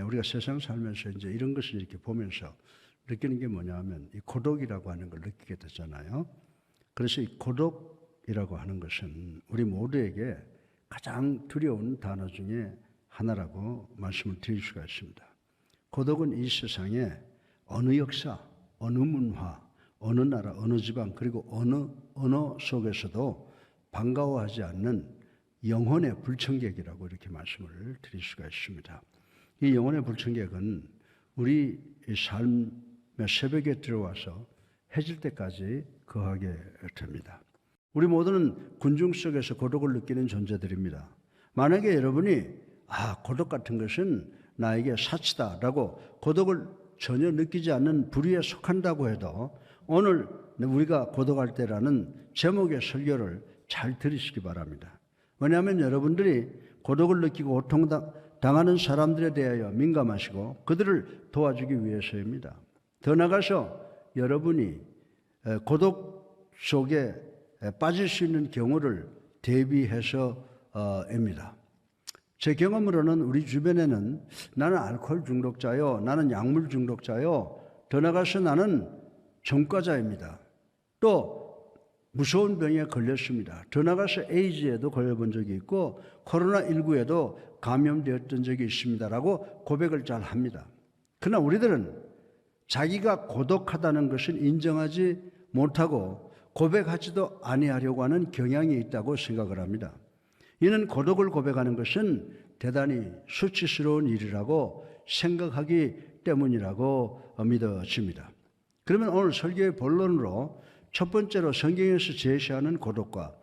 우리가 세상 살면서 이제 이런 것을 이렇게 보면서 느끼는 게 뭐냐 하면 이 고독이라고 하는 걸 느끼게 되잖아요. 그래서 이 고독이라고 하는 것은 우리 모두에게 가장 두려운 단어 중에 하나라고 말씀을 드릴 수가 있습니다. 고독은 이 세상에 어느 역사, 어느 문화, 어느 나라, 어느 지방, 그리고 어느 언어 속에서도 반가워하지 않는 영혼의 불청객이라고 이렇게 말씀을 드릴 수가 있습니다. 이 영혼의 불청객은 우리 삶의 새벽에 들어와서 해질 때까지 거하게 됩니다. 우리 모두는 군중 속에서 고독을 느끼는 존재들입니다. 만약에 여러분이 고독 같은 것은 나에게 사치다라고 고독을 전혀 느끼지 않는 부류에 속한다고 해도 오늘 우리가 고독할 때라는 제목의 설교를 잘 들으시기 바랍니다. 왜냐하면 여러분들이 고독을 느끼고 고통당하는 사람들에 대하여 민감하시고 그들을 도와주기 위해서입니다. 더 나아가서 여러분이 고독 속에 빠질 수 있는 경우를 대비해서입니다. 제 경험으로는 우리 주변에는 나는 알코올 중독자요, 나는 약물 중독자요, 더 나아가서 나는 전과자입니다. 또 무서운 병에 걸렸습니다. 더 나아가서 에이즈에도 걸려본 적이 있고 코로나19에도 감염되었던 적이 있습니다라고 고백을 잘 합니다. 그러나 우리들은 자기가 고독하다는 것을 인정하지 못하고 고백하지도 아니하려고 하는 경향이 있다고 생각을 합니다. 이는 고독을 고백하는 것은 대단히 수치스러운 일이라고 생각하기 때문이라고 믿어집니다. 그러면 오늘 설교의 본론으로 첫 번째로 성경에서 제시하는 고독과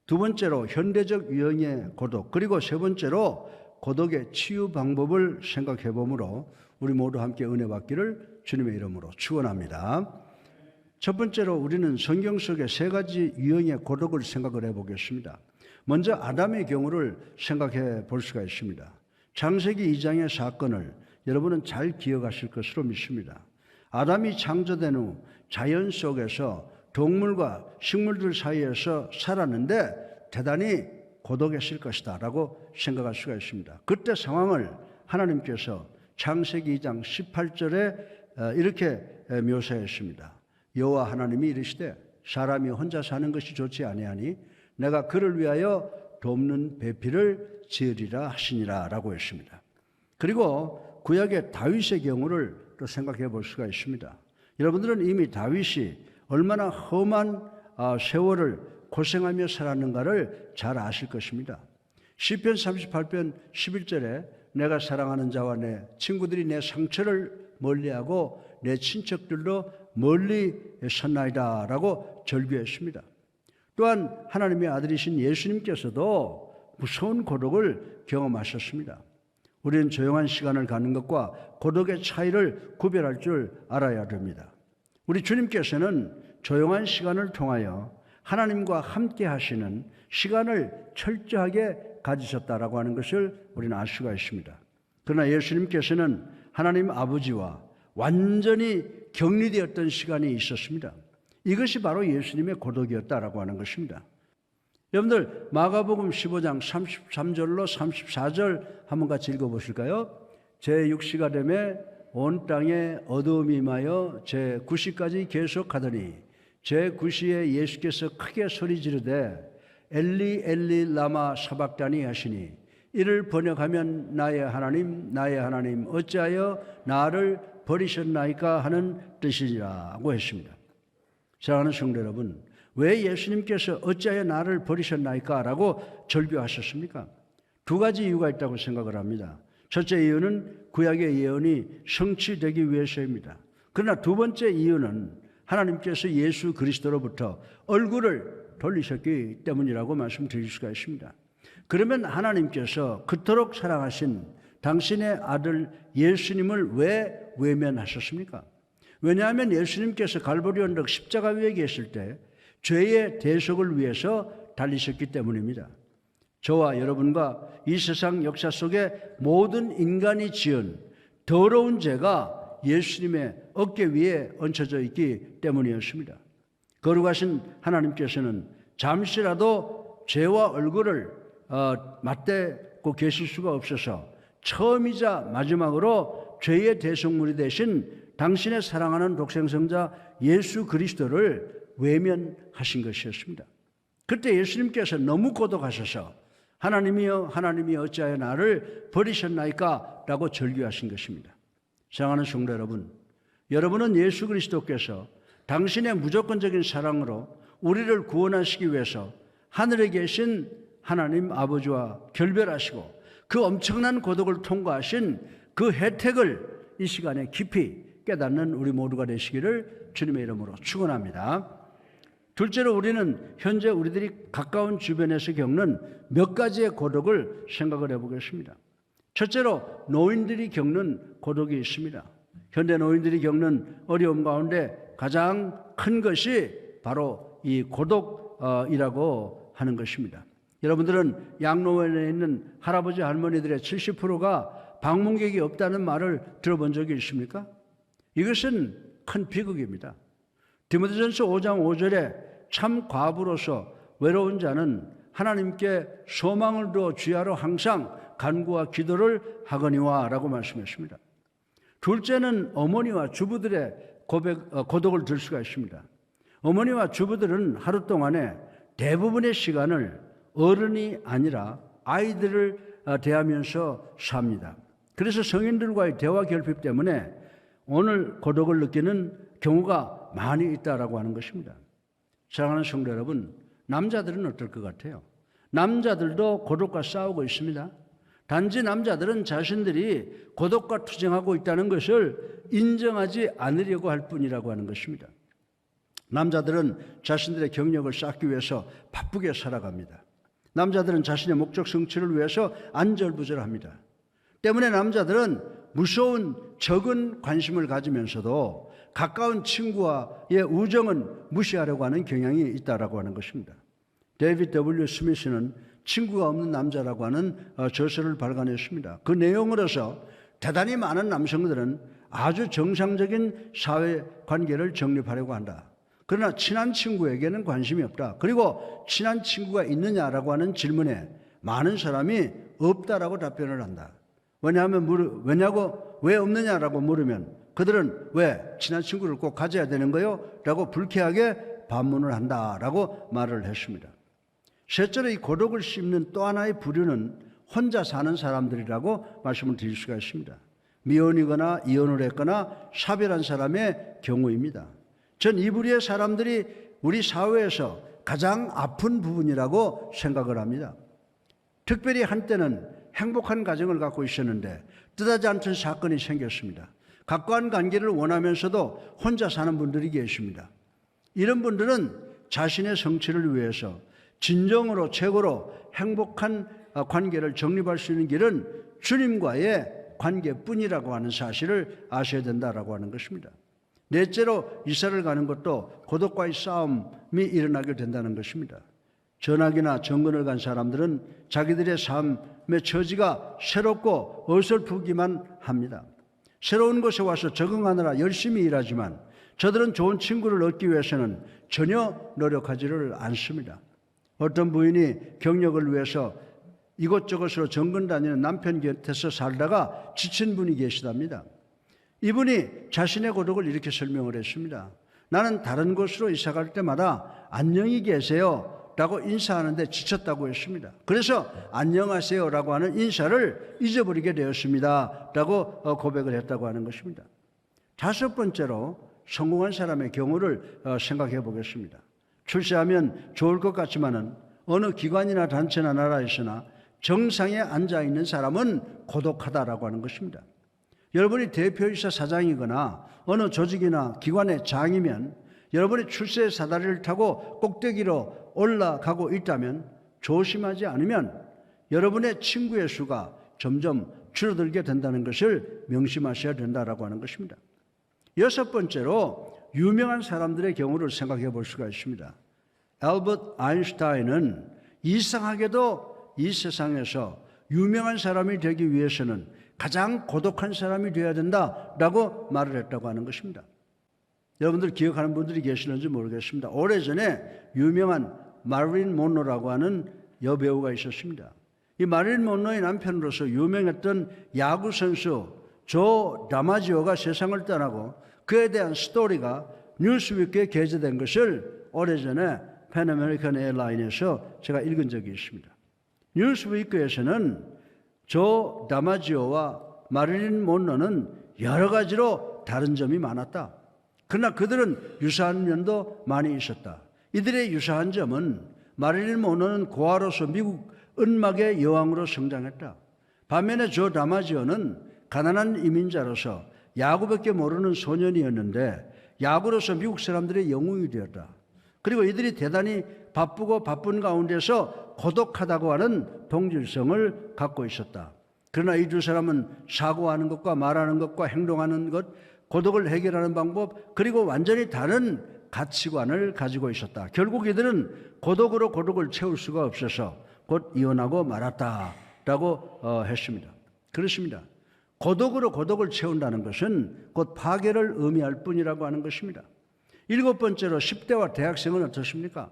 두 번째로 현대적 유형의 고독, 그리고 세 번째로 고독의 치유 방법을 생각해 보므로 우리 모두 함께 은혜 받기를 주님의 이름으로 축원합니다. 첫 번째로 우리는 성경 속의 세 가지 유형의 고독을 생각을 해 보겠습니다. 먼저 아담의 경우를 생각해 볼 수가 있습니다. 창세기 2장의 사건을 여러분은 잘 기억하실 것으로 믿습니다. 아담이 창조된 후 자연 속에서 동물과 식물들 사이에서 살았는데 대단히 고독했을 것이다 라고 생각할 수가 있습니다. 그때 상황을 하나님께서 창세기 2장 18절에 이렇게 묘사했습니다. 여호와 하나님이 이르시되 사람이 혼자 사는 것이 좋지 아니하니 내가 그를 위하여 돕는 배필을 지으리라 하시니라 라고 했습니다. 그리고 구약의 다윗의 경우를 또 생각해 볼 수가 있습니다. 여러분들은 이미 다윗이 얼마나 험한 세월을 고생하며 살았는가를 잘 아실 것입니다. 시편 38편 11절에 내가 사랑하는 자와 내 친구들이 내 상처를 멀리하고 내 친척들도 멀리 섰나이다 라고 절규했습니다. 또한 하나님의 아들이신 예수님께서도 무서운 고독을 경험하셨습니다. 우리는 조용한 시간을 갖는 것과 고독의 차이를 구별할 줄 알아야 됩니다. 우리 주님께서는 조용한 시간을 통하여 하나님과 함께 하시는 시간을 철저하게 가지셨다라고 하는 것을 우리는 알 수가 있습니다. 그러나 예수님께서는 하나님 아버지와 완전히 격리되었던 시간이 있었습니다. 이것이 바로 예수님의 고독이었다라고 하는 것입니다. 여러분들 마가복음 15장 33절로 34절 한번 같이 읽어보실까요? 제6시가 되매 온 땅에 어두움이 임하여 제9시까지 계속하더니 제9시에 예수께서 크게 소리 지르되 엘리 엘리 라마 사박다니 하시니 이를 번역하면 나의 하나님 어찌하여 나를 버리셨나이까 하는 뜻이라고 했습니다. 사랑하는 성도 여러분, 왜 예수님께서 어찌하여 나를 버리셨나이까 라고 절규하셨습니까? 두 가지 이유가 있다고 생각을 합니다. 첫째 이유는 구약의 예언이 성취되기 위해서입니다. 그러나 두 번째 이유는 하나님께서 예수 그리스도로부터 얼굴을 돌리셨기 때문이라고 말씀드릴 수가 있습니다. 그러면 하나님께서 그토록 사랑하신 당신의 아들 예수님을 왜 외면하셨습니까? 왜냐하면 예수님께서 갈보리 언덕 십자가 위에 계실 때 죄의 대속을 위해서 달리셨기 때문입니다. 저와 여러분과 이 세상 역사 속에 모든 인간이 지은 더러운 죄가 예수님의 어깨 위에 얹혀져 있기 때문이었습니다. 거룩하신 하나님께서는 잠시라도 죄와 얼굴을 맞대고 계실 수가 없어서 처음이자 마지막으로 죄의 대속물이 되신 당신의 사랑하는 독생성자 예수 그리스도를 외면하신 것이었습니다. 그때 예수님께서 너무 고독하셔서 하나님이여 하나님이 어찌하여 나를 버리셨나이까 라고 절규하신 것입니다. 사랑하는 성도 여러분, 여러분은 예수 그리스도께서 당신의 무조건적인 사랑으로 우리를 구원하시기 위해서 하늘에 계신 하나님 아버지와 결별하시고 그 엄청난 고독을 통과하신 그 혜택을 이 시간에 깊이 깨닫는 우리 모두가 되시기를 주님의 이름으로 축원합니다. 둘째로 우리는 현재 우리들이 가까운 주변에서 겪는 몇 가지의 고독을 생각을 해보겠습니다. 첫째로 노인들이 겪는 고독이 있습니다. 현대 노인들이 겪는 어려움 가운데 가장 큰 것이 바로 이 고독이라고 하는 것입니다. 여러분들은 양로원에 있는 할아버지 할머니들의 70%가 방문객이 없다는 말을 들어본 적이 있습니까? 이것은 큰 비극입니다. 디모데전서 5장 5절에 참 과부로서 외로운 자는 하나님께 소망을 두어 주야로 항상 간구와 기도를 하거니와 라고 말씀했습니다. 둘째는 어머니와 주부들의 고독을 들 수가 있습니다. 어머니와 주부들은 하루 동안에 대부분의 시간을 어른이 아니라 아이들을 대하면서 삽니다. 그래서 성인들과의 대화 결핍 때문에 오늘 고독을 느끼는 경우가 많이 있다라고 하는 것입니다. 사랑하는 성도 여러분, 남자들은 어떨 것 같아요? 남자들도 고독과 싸우고 있습니다. 단지 남자들은 자신들이 고독과 투쟁하고 있다는 것을 인정하지 않으려고 할 뿐이라고 하는 것입니다. 남자들은 자신들의 경력을 쌓기 위해서 바쁘게 살아갑니다. 남자들은 자신의 목적 성취를 위해서 안절부절합니다. 때문에 남자들은 무서운 적은 관심을 가지면서도 가까운 친구와의 우정은 무시하려고 하는 경향이 있다라고 하는 것입니다. 데이비드 W. 스미스는 친구가 없는 남자라고 하는 저서를 발간했습니다. 그 내용으로서 대단히 많은 남성들은 아주 정상적인 사회 관계를 정립하려고 한다. 그러나 친한 친구에게는 관심이 없다. 그리고 친한 친구가 있느냐라고 하는 질문에 많은 사람이 없다라고 답변을 한다. 왜냐고 왜 없느냐라고 물으면 그들은 왜 친한 친구를 꼭 가져야 되는 거요? 라고 불쾌하게 반문을 한다라고 말을 했습니다. 셋째로 이 고독을 씹는 또 하나의 부류는 혼자 사는 사람들이라고 말씀을 드릴 수가 있습니다. 미혼이거나 이혼을 했거나 사별한 사람의 경우입니다. 전 이 부류의 사람들이 우리 사회에서 가장 아픈 부분이라고 생각을 합니다. 특별히 한때는 행복한 가정을 갖고 있었는데 뜻하지 않던 사건이 생겼습니다. 가까운 관계를 원하면서도 혼자 사는 분들이 계십니다. 이런 분들은 자신의 성취를 위해서 진정으로 최고로 행복한 관계를 정립할 수 있는 길은 주님과의 관계뿐이라고 하는 사실을 아셔야 된다라고 하는 것입니다. 넷째로 이사를 가는 것도 고독과의 싸움이 일어나게 된다는 것입니다. 전학이나 정근을 간 사람들은 자기들의 삶의 처지가 새롭고 어설프기만 합니다. 새로운 곳에 와서 적응하느라 열심히 일하지만 저들은 좋은 친구를 얻기 위해서는 전혀 노력하지를 않습니다. 어떤 부인이 경력을 위해서 이곳저곳으로 정근 다니는 남편 곁에서 살다가 지친 분이 계시답니다. 이분이 자신의 고독을 이렇게 설명을 했습니다. 나는 다른 곳으로 이사 갈 때마다 안녕히 계세요 라고 인사하는데 지쳤다고 했습니다. 그래서 안녕하세요 라고 하는 인사를 잊어버리게 되었습니다 라고 고백을 했다고 하는 것입니다. 다섯 번째로 성공한 사람의 경우를 생각해 보겠습니다. 출세하면 좋을 것 같지만은 어느 기관이나 단체나 나라에서나 정상에 앉아있는 사람은 고독하다라고 하는 것입니다. 여러분이 대표이사 사장이거나 어느 조직이나 기관의 장이면 여러분이 출세의 사다리를 타고 꼭대기로 올라가고 있다면 조심하지 않으면 여러분의 친구의 수가 점점 줄어들게 된다는 것을 명심하셔야 된다라고 하는 것입니다. 여섯 번째로 유명한 사람들의 경우를 생각해 볼 수가 있습니다. 알버트 아인슈타인은 이상하게도 이 세상에서 유명한 사람이 되기 위해서는 가장 고독한 사람이 되어야 된다라고 말을 했다고 하는 것입니다. 여러분들 기억하는 분들이 계시는지 모르겠습니다. 오래전에 유명한 마릴린 몬로라고 하는 여배우가 있었습니다. 이 마릴린 먼로의 남편으로서 유명했던 야구 선수 조 다마지오가 세상을 떠나고 그에 대한 스토리가 뉴스위크에 게재된 것을 오래전에 팬 아메리칸 에어라인에서 제가 읽은 적이 있습니다. 뉴스위크에서는 조 다마지오와 마릴린 먼로는 여러 가지로 다른 점이 많았다. 그러나 그들은 유사한 면도 많이 있었다. 이들의 유사한 점은 마릴린 먼로는 고아로서 미국 음악의 여왕으로 성장했다. 반면에 조 다마지오는 가난한 이민자로서 야구밖에 모르는 소년이었는데 야구로서 미국 사람들의 영웅이 되었다. 그리고 이들이 대단히 바쁘고 바쁜 가운데서 고독하다고 하는 동질성을 갖고 있었다. 그러나 이 두 사람은 사고하는 것과 말하는 것과 행동하는 것, 고독을 해결하는 방법, 그리고 완전히 다른 가치관을 가지고 있었다. 결국 이들은 고독으로 고독을 채울 수가 없어서 곧 이혼하고 말았다라고 했습니다. 그렇습니다. 고독으로 고독을 채운다는 것은 곧 파괴를 의미할 뿐이라고 하는 것입니다. 7번째로 10대와 대학생은 어떻습니까?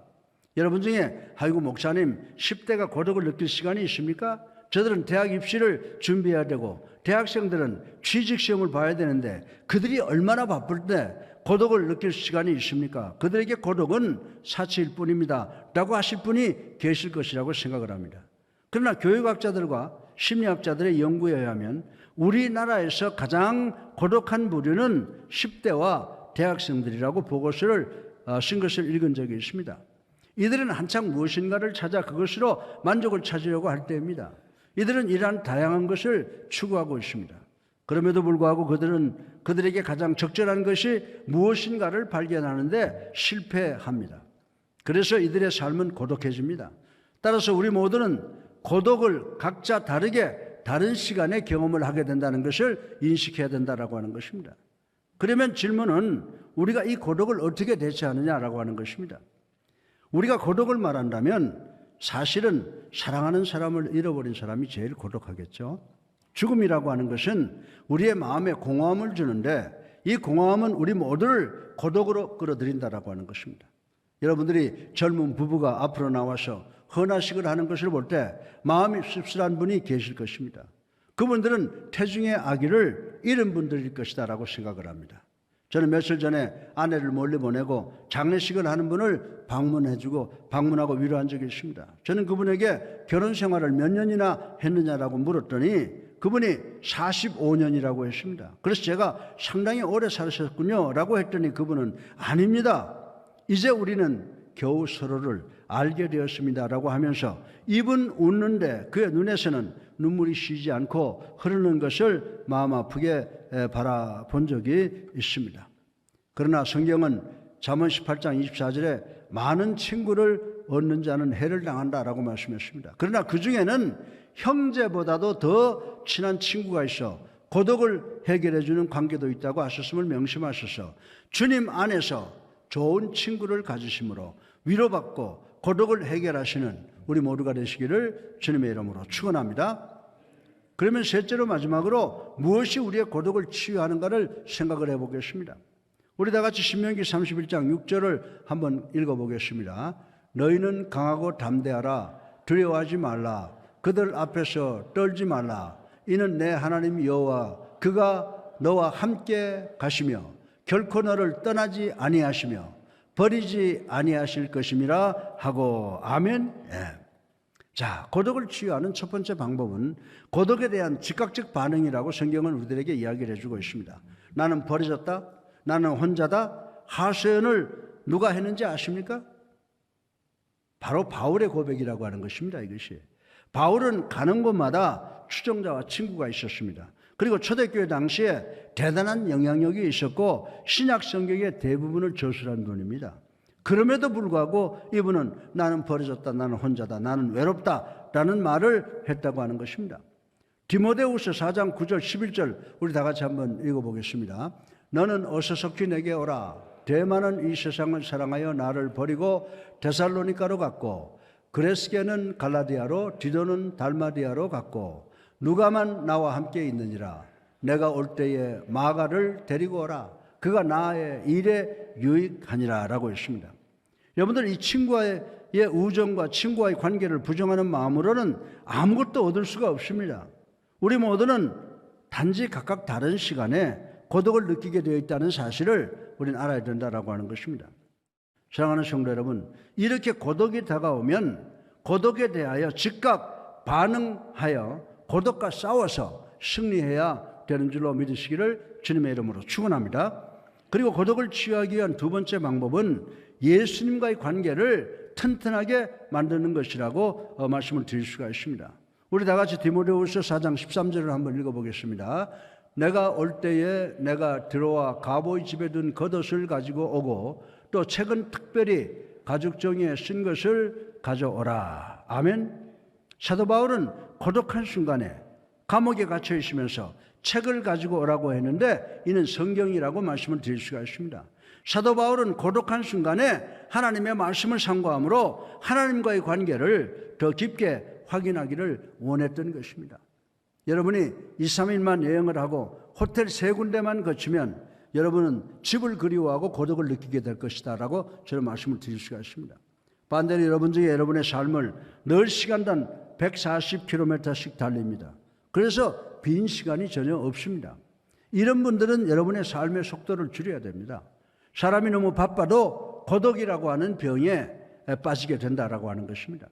여러분 중에 아이고 목사님 10대가 고독을 느낄 시간이 있습니까? 저들은 대학 입시를 준비해야 되고 대학생들은 취직시험을 봐야 되는데 그들이 얼마나 바쁠 때 고독을 느낄 시간이 있습니까? 그들에게 고독은 사치일 뿐입니다 라고 하실 분이 계실 것이라고 생각을 합니다. 그러나 교육학자들과 심리학자들의 연구에 의하면 우리나라에서 가장 고독한 부류는 10대와 대학생들이라고 보고서를 쓴 것을 읽은 적이 있습니다. 이들은 한창 무엇인가를 찾아 그것으로 만족을 찾으려고 할 때입니다. 이들은 이러한 다양한 것을 추구하고 있습니다. 그럼에도 불구하고 그들에게 가장 적절한 것이 무엇인가를 발견하는데 실패합니다. 그래서 이들의 삶은 고독해집니다. 따라서 우리 모두는 고독을 각자 다르게 다른 시간에 경험을 하게 된다는 것을 인식해야 된다라고 하는 것입니다. 그러면 질문은 우리가 이 고독을 어떻게 대처하느냐라고 하는 것입니다. 우리가 고독을 말한다면 사실은 사랑하는 사람을 잃어버린 사람이 제일 고독하겠죠. 죽음이라고 하는 것은 우리의 마음에 공허함을 주는데 이 공허함은 우리 모두를 고독으로 끌어들인다라고 하는 것입니다. 여러분들이 젊은 부부가 앞으로 나와서 헌화식을 하는 것을 볼 때 마음이 씁쓸한 분이 계실 것입니다. 그분들은 태중의 아기를 잃은 분들일 것이다 라고 생각을 합니다. 저는 며칠 전에 아내를 멀리 보내고 장례식을 하는 분을 방문하고 위로한 적이 있습니다. 저는 그분에게 결혼 생활을 몇 년이나 했느냐라고 물었더니 그분이 45년이라고 했습니다. 그래서 제가 상당히 오래 사셨군요 라고 했더니 그분은 아닙니다. 이제 우리는 겨우 서로를 알게 되었습니다 라고 하면서 입은 웃는데 그의 눈에서는 눈물이 쉬지 않고 흐르는 것을 마음 아프게 바라본 적이 있습니다. 그러나 성경은 잠언 18장 24절에 많은 친구를 얻는 자는 해를 당한다라고 말씀했습니다. 그러나 그 중에는 형제보다도 더 친한 친구가 있어 고독을 해결해 주는 관계도 있다고 하셨음을 명심하셔서 주님 안에서 좋은 친구를 가지심으로 위로받고 고독을 해결하시는 우리 모두가 되시기를 주님의 이름으로 축원합니다. 그러면 셋째로 마지막으로 무엇이 우리의 고독을 치유하는가를 생각을 해보겠습니다. 우리 다 같이 신명기 31장 6절을 한번 읽어보겠습니다. 너희는 강하고 담대하라. 두려워하지 말라. 그들 앞에서 떨지 말라. 이는 내 하나님 여호와 그가 너와 함께 가시며 결코 너를 떠나지 아니하시며 버리지 아니하실 것임이라 하고 아멘. 예. 자, 고독을 치유하는 첫 번째 방법은 고독에 대한 즉각적 반응이라고 성경은 우리들에게 이야기를 해주고 있습니다. 나는 버려졌다. 나는 혼자다. 하소연을 누가 했는지 아십니까? 바로 바울의 고백이라고 하는 것입니다. 이것이. 바울은 가는 곳마다 추종자와 친구가 있었습니다. 그리고 초대교회 당시에 대단한 영향력이 있었고 신약 성경의 대부분을 저술한 분입니다. 그럼에도 불구하고 이분은 나는 버려졌다, 나는 혼자다, 나는 외롭다 라는 말을 했다고 하는 것입니다. 디모데후서 4장 9절 11절 우리 다 같이 한번 읽어보겠습니다. 너는 어서 속히 내게 오라. 대만은 이 세상을 사랑하여 나를 버리고 데살로니가로 갔고 그레스게는 갈라디아로 디도는 달마디아로 갔고 누가만 나와 함께 있느니라. 내가 올 때에 마가를 데리고 오라. 그가 나의 일에 유익하니라 라고 했습니다. 여러분들 이 친구와의 우정과 친구와의 관계를 부정하는 마음으로는 아무것도 얻을 수가 없습니다. 우리 모두는 단지 각각 다른 시간에 고독을 느끼게 되어 있다는 사실을 우리는 알아야 된다라고 하는 것입니다. 사랑하는 성도 여러분, 이렇게 고독이 다가오면 고독에 대하여 즉각 반응하여 고독과 싸워서 승리해야 되는 줄로 믿으시기를 주님의 이름으로 축원합니다. 그리고 고독을 치유하기 위한 두 번째 방법은 예수님과의 관계를 튼튼하게 만드는 것이라고 말씀을 드릴 수가 있습니다. 우리 다 같이 디모데후서 4장 13절을 한번 읽어보겠습니다. 내가 올 때에 내가 들어와 가보의 집에 둔 겉옷을 가지고 오고 또 책은 특별히 가죽 종이에 쓴 것을 가져오라. 아멘. 사도 바울은 고독한 순간에 감옥에 갇혀 있으면서 책을 가지고 오라고 했는데 이는 성경이라고 말씀을 드릴 수가 있습니다. 사도 바울은 고독한 순간에 하나님의 말씀을 상고함으로 하나님과의 관계를 더 깊게 확인하기를 원했던 것입니다. 여러분이 2, 3일만 여행을 하고 호텔 3군데만 거치면 여러분은 집을 그리워하고 고독을 느끼게 될 것이다 라고 저는 말씀을 드릴 수가 있습니다. 반대로 여러분 중에 여러분의 삶을 늘 시간당 140km씩 달립니다. 그래서 빈 시간이 전혀 없습니다. 이런 분들은 여러분의 삶의 속도를 줄여야 됩니다. 사람이 너무 바빠도 고독이라고 하는 병에 빠지게 된다라고 하는 것입니다.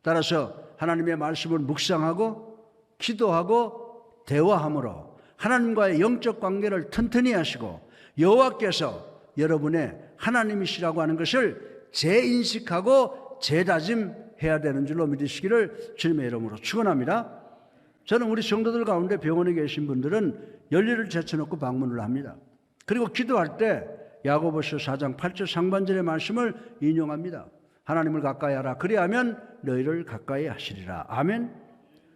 따라서 하나님의 말씀을 묵상하고 기도하고 대화함으로 하나님과의 영적 관계를 튼튼히 하시고 여호와께서 여러분의 하나님이시라고 하는 것을 재인식하고 재다짐해야 되는 줄로 믿으시기를 주님의 이름으로 축원합니다. 저는 우리 성도들 가운데 병원에 계신 분들은 열례를 제쳐놓고 방문을 합니다. 그리고 기도할 때 야고보서 4장 8절 상반절의 말씀을 인용합니다. 하나님을 가까이 하라. 그리하면 너희를 가까이 하시리라. 아멘.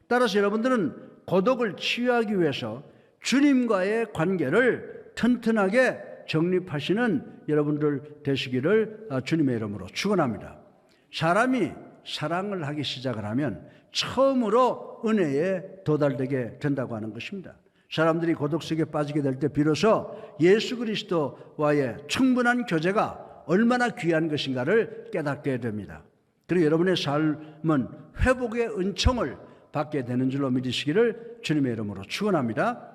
따라서 여러분들은 고독을 치유하기 위해서 주님과의 관계를 튼튼하게 정립하시는 여러분들 되시기를 주님의 이름으로 축원합니다. 사람이 사랑을 하기 시작을 하면 처음으로 은혜에 도달되게 된다고 하는 것입니다. 사람들이 고독 속에 빠지게 될 때 비로소 예수 그리스도와의 충분한 교제가 얼마나 귀한 것인가를 깨닫게 됩니다. 그리고 여러분의 삶은 회복의 은총을 받게 되는 줄로 믿으시기를 주님의 이름으로 축원합니다.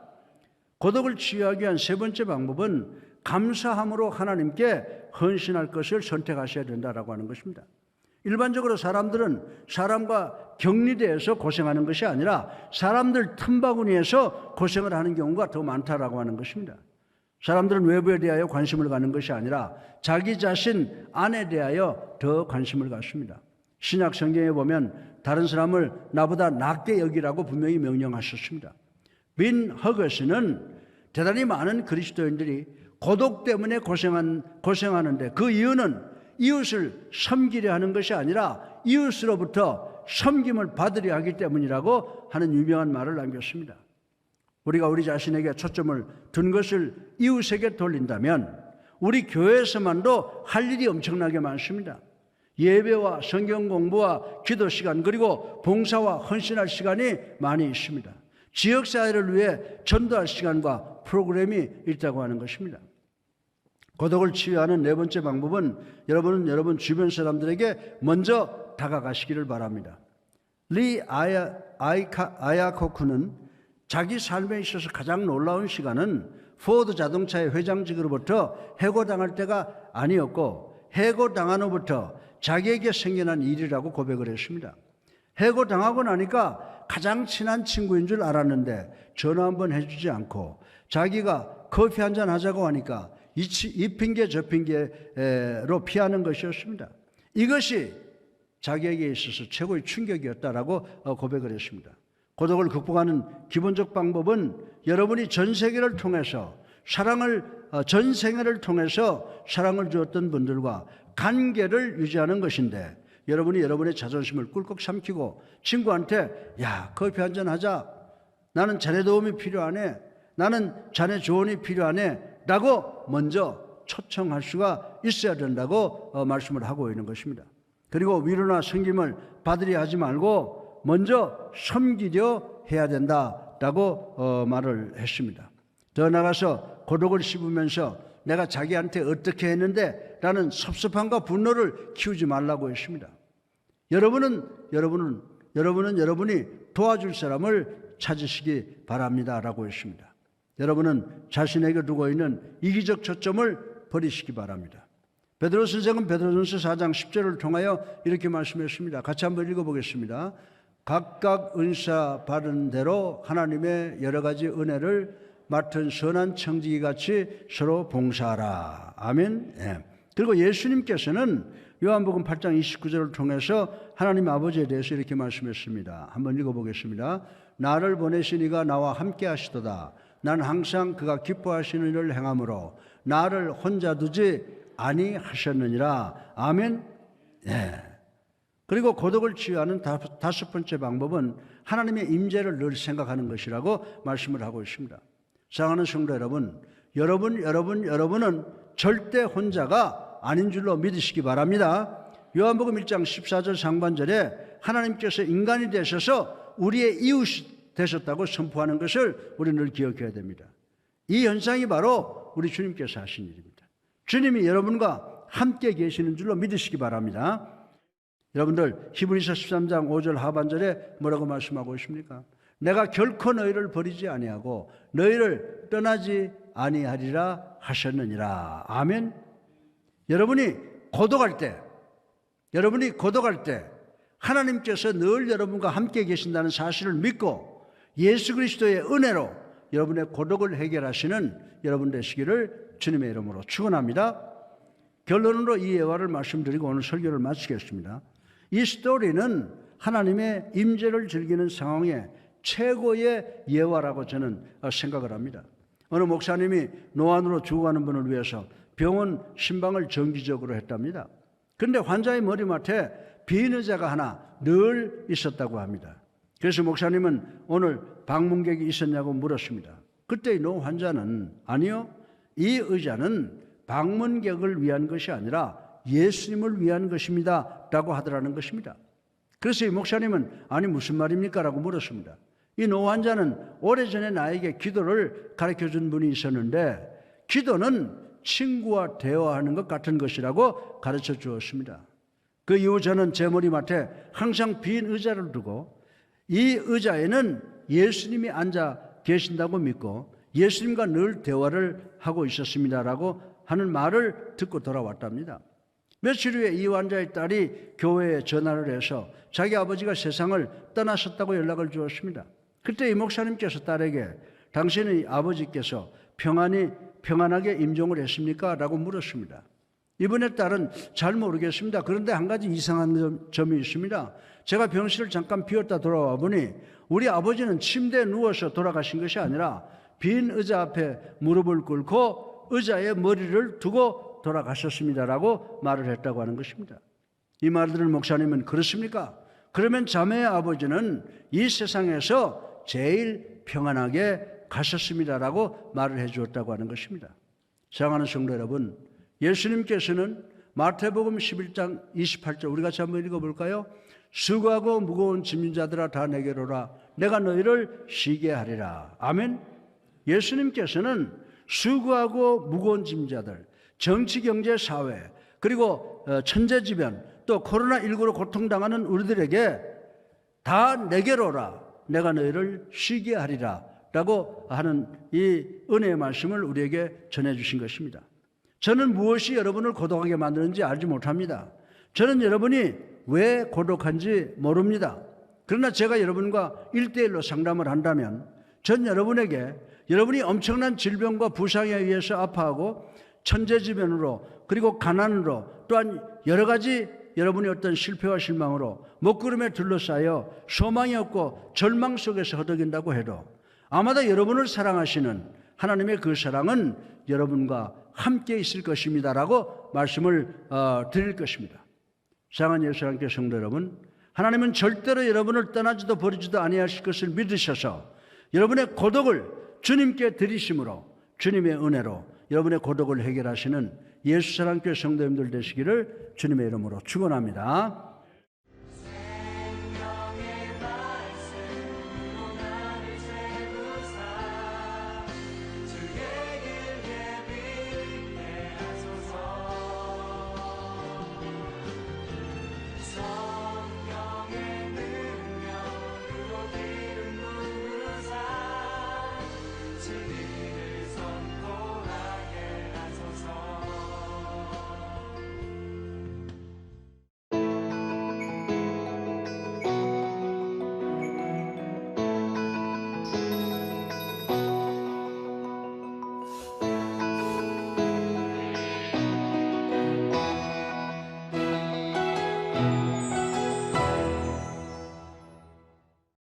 고독을 치유하기 위한 세 번째 방법은 감사함으로 하나님께 헌신할 것을 선택하셔야 된다라고 하는 것입니다. 일반적으로 사람들은 사람과 격리되어서 고생하는 것이 아니라 사람들 틈바구니에서 고생을 하는 경우가 더 많다라고 하는 것입니다. 사람들은 외부에 대하여 관심을 갖는 것이 아니라 자기 자신 안에 대하여 더 관심을 갖습니다. 신약 성경에 보면 다른 사람을 나보다 낫게 여기라고 분명히 명령하셨습니다. 빈 허거스는 대단히 많은 그리스도인들이 고독 때문에 고생하는데 그 이유는 이웃을 섬기려 하는 것이 아니라 이웃으로부터 섬김을 받으려 하기 때문이라고 하는 유명한 말을 남겼습니다. 우리가 우리 자신에게 초점을 둔 것을 이웃에게 돌린다면 우리 교회에서만도 할 일이 엄청나게 많습니다. 예배와 성경 공부와 기도 시간 그리고 봉사와 헌신할 시간이 많이 있습니다. 지역사회를 위해 전도할 시간과 프로그램이 있다고 하는 것입니다. 고독을 치유하는 네 번째 방법은 여러분은 여러분 주변 사람들에게 먼저 다가가시기를 바랍니다. 리 아야코크는 자기 삶에 있어서 가장 놀라운 시간은 포드 자동차의 회장직으로부터 해고당할 때가 아니었고 해고당한 후부터 자기에게 생겨난 일이라고 고백을 했습니다. 해고당하고 나니까 가장 친한 친구인 줄 알았는데 전화 한번 해주지 않고 자기가 커피 한잔 하자고 하니까 이 핑계 저 핑계로 피하는 것이었습니다. 이것이 자기에게 있어서 최고의 충격이었다라고 고백을 했습니다. 고독을 극복하는 기본적 방법은 여러분이 전 세계를 통해서 전 생애를 통해서 사랑을 주었던 분들과 관계를 유지하는 것인데 여러분이 여러분의 자존심을 꿀꺽 삼키고 친구한테 야 커피 한잔 하자. 나는 자네 도움이 필요하네. 나는 자네 조언이 필요하네. 라고 먼저 초청할 수가 있어야 된다고 말씀을 하고 있는 것입니다. 그리고 위로나 섬김을 받으려 하지 말고 먼저 섬기려 해야 된다라고 말을 했습니다. 더 나아가서 고독을 씹으면서 내가 자기한테 어떻게 했는데 라는 섭섭함과 분노를 키우지 말라고 했습니다. 여러분이 도와줄 사람을 찾으시기 바랍니다라고 했습니다. 여러분은 자신에게 두고 있는 이기적 초점을 버리시기 바랍니다. 베드로 선생은 베드로전서 4장 10절을 통하여 이렇게 말씀했습니다. 같이 한번 읽어보겠습니다. 각각 은사 받은 대로 하나님의 여러 가지 은혜를 맡은 선한 청지기 같이 서로 봉사하라. 아멘. 예. 그리고 예수님께서는 요한복음 8장 29절을 통해서 하나님 아버지에 대해서 이렇게 말씀했습니다. 한번 읽어보겠습니다. 나를 보내신 이가 나와 함께 하시도다. 나는 항상 그가 기뻐하시는 일을 행함으로 나를 혼자 두지 아니하셨느니라. 아멘. 예. 그리고 고독을 치유하는 다섯 번째 방법은 하나님의 임재를 늘 생각하는 것이라고 말씀을 하고 있습니다. 사랑하는 성도 여러분, 여러분은 절대 혼자가 아닌 줄로 믿으시기 바랍니다. 요한복음 1장 14절 상반절에 하나님께서 인간이 되셔서 우리의 이웃이 되셨다고 선포하는 것을 우리는 늘 기억해야 됩니다. 이 현상이 바로 우리 주님께서 하신 일입니다. 주님이 여러분과 함께 계시는 줄로 믿으시기 바랍니다. 여러분들 히브리서 13장 5절 하반절에 뭐라고 말씀하고 있습니까? 내가 결코 너희를 버리지 아니하고 너희를 떠나지 아니하리라 하셨느니라. 아멘. 여러분이 고독할 때 하나님께서 늘 여러분과 함께 계신다는 사실을 믿고 예수 그리스도의 은혜로 여러분의 고독을 해결하시는 여러분 되시기를 주님의 이름으로 축원합니다. 결론으로 이 예화를 말씀드리고 오늘 설교를 마치겠습니다. 이 스토리는 하나님의 임재를 즐기는 상황의 최고의 예화라고 저는 생각을 합니다. 어느 목사님이 노안으로 죽어가는 분을 위해서 병원 신방을 정기적으로 했답니다. 그런데 환자의 머리맡에 빈 의자가 하나 늘 있었다고 합니다. 그래서 목사님은 오늘 방문객이 있었냐고 물었습니다. 그때 이 노 환자는 아니요, 이 의자는 방문객을 위한 것이 아니라 예수님을 위한 것입니다 라고 하더라는 것입니다. 그래서 이 목사님은 아니 무슨 말입니까? 라고 물었습니다. 이 노 환자는 오래전에 나에게 기도를 가르쳐준 분이 있었는데 기도는 친구와 대화하는 것 같은 것이라고 가르쳐 주었습니다. 그 이후 저는 제 머리맡에 항상 빈 의자를 두고 이 의자에는 예수님이 앉아 계신다고 믿고 예수님과 늘 대화를 하고 있었습니다라고 하는 말을 듣고 돌아왔답니다. 며칠 후에 이 환자의 딸이 교회에 전화를 해서 자기 아버지가 세상을 떠나셨다고 연락을 주었습니다. 그때 이 목사님께서 딸에게 당신의 아버지께서 평안하게 임종을 했습니까? 라고 물었습니다. 이번에 딸은 잘 모르겠습니다. 그런데 한 가지 이상한 점이 있습니다. 제가 병실을 잠깐 비웠다 돌아와 보니 우리 아버지는 침대에 누워서 돌아가신 것이 아니라 빈 의자 앞에 무릎을 꿇고 의자에 머리를 두고 돌아가셨습니다라고 말을 했다고 하는 것입니다. 이 말을 들은 목사님은 그렇습니까? 그러면 자매의 아버지는 이 세상에서 제일 평안하게 가셨습니다라고 말을 해주었다고 하는 것입니다. 사랑하는 성도 여러분, 예수님께서는 마태복음 11장 28절 우리 같이 한번 읽어볼까요? 수고하고 무거운 짐진 자들아 다 내게로 오라 내가 너희를 쉬게 하리라. 아멘. 예수님께서는 수고하고 무거운 짐자들, 정치, 경제, 사회, 그리고 천재지변, 또 코로나19로 고통당하는 우리들에게 다 내게로 오라 내가 너희를 쉬게 하리라 라고 하는 이 은혜의 말씀을 우리에게 전해주신 것입니다. 저는 무엇이 여러분을 고독하게 만드는지 알지 못합니다. 저는 여러분이 왜 고독한지 모릅니다. 그러나 제가 여러분과 1대1로 상담을 한다면 전 여러분에게 여러분이 엄청난 질병과 부상에 의해서 아파하고 천재지변으로 그리고 가난으로 또한 여러 가지 여러분이 어떤 실패와 실망으로 먹구름에 둘러싸여 소망이 없고 절망 속에서 허덕인다고 해도 아마도 여러분을 사랑하시는 하나님의 그 사랑은 여러분과 함께 있을 것입니다라고 말씀을 드릴 것입니다. 사랑하는 예수 함께 성도 여러분, 하나님은 절대로 여러분을 떠나지도 버리지도 아니하실 것을 믿으셔서 여러분의 고독을 주님께 드리심으로 주님의 은혜로 여러분의 고독을 해결하시는 예수 사랑교회 성도님들 되시기를 주님의 이름으로 축원합니다.